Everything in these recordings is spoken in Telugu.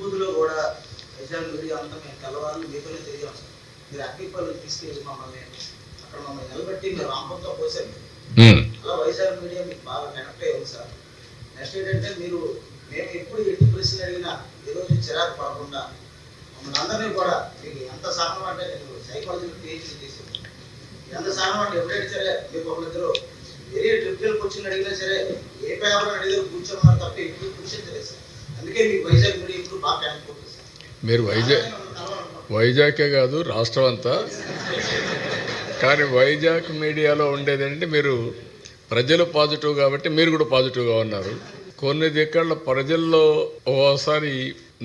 బూతులో కూడా వైజాగ్ మీడియా అంతా మేము తెల్లవాళ్ళు మీతోనే తిరిగాం సార్. మీరు అగ్గిపల్లి తీసుకెళ్ళి మమ్మల్ని అక్కడ మమ్మల్ని నిలబెట్టి మీరు రాంపంతో పోసారు. అలా వైజాగ్ మీడియా మీకు బాగా కనెక్ట్ అయ్యింది సార్. నెక్స్ట్ ఏంటంటే మీరు మేము ఎప్పుడు ఎట్టి ప్రశ్నలు అడిగినా ఈరోజు చిరాకు పడకుండా మమ్మల్ని అందరినీ కూడా మీకు ఎంత సహనం అంటే నేను సైకాలజీ పిహెచ్డీ చేసాను. ఎంత సహనం అంటే ఎప్పుడైనా సరే మీకు ఒకరిద్దరు వేరే ట్రిప్కి క్వశ్చన్ అడిగినా సరే ఏ పేపర్ అడిగారు కూర్చోమన్నారు తప్ప ఎప్పుడు క్వశ్చన్ తెలియదు సార్. అందుకే మీకు వైజాగ్ మీడియా ఇప్పుడు బాగా కనెక్ట్ అవుతుంది సార్. మీరు వైజాగే కాదు రాష్ట్రం అంతా, కానీ వైజాగ్ మీడియాలో ఉండేదంటే మీరు ప్రజలు పాజిటివ్ కాబట్టి మీరు కూడా పాజిటివ్గా ఉన్నారు. కొన్ని దిక్కల ప్రజల్లో ఓసారి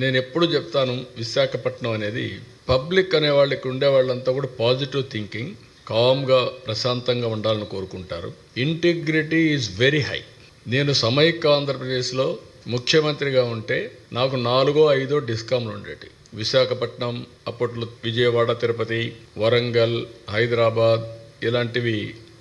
నేను ఎప్పుడు చెప్తాను, విశాఖపట్నం అనేది పబ్లిక్ అనే వాళ్ళకి ఉండే వాళ్ళంతా కూడా పాజిటివ్ థింకింగ్, కామ్గా ప్రశాంతంగా ఉండాలని కోరుకుంటారు. Integrity is very high. నేను సమైక్య ఆంధ్రప్రదేశ్లో ముఖ్యమంత్రిగా ఉంటే నాకు 4-5 డిస్కామ్లు ఉండేవి. విశాఖపట్నం, అప్పట్లో విజయవాడ, తిరుపతి, వరంగల్, హైదరాబాద్ ఇలాంటివి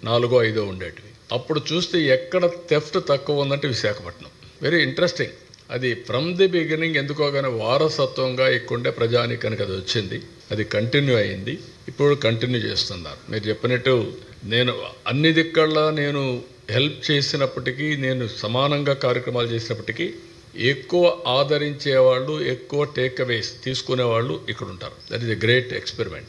4-5 ఉండేటివి. అప్పుడు చూస్తే ఎక్కడ థెఫ్ట్ తక్కువ ఉందంటే విశాఖపట్నం. Very interesting. అది ఫ్రమ్ ది బిగినింగ్ ఎందుకో కానీ వారసత్వంగా ఎక్కువండే ప్రజానీకానికి అది వచ్చింది. అది కంటిన్యూ అయ్యింది, ఇప్పుడు కంటిన్యూ చేస్తున్నారు. మీరు చెప్పినట్టు నేను అన్ని దిక్కల్లా నేను హెల్ప్ చేసినప్పటికీ, నేను సమానంగా కార్యక్రమాలు చేసినప్పటికీ ఎక్కువ ఆదరించేవాళ్ళు, ఎక్కువ టేక్ అవేస్ తీసుకునేవాళ్ళు ఇక్కడ ఉంటారు. That is a great experiment.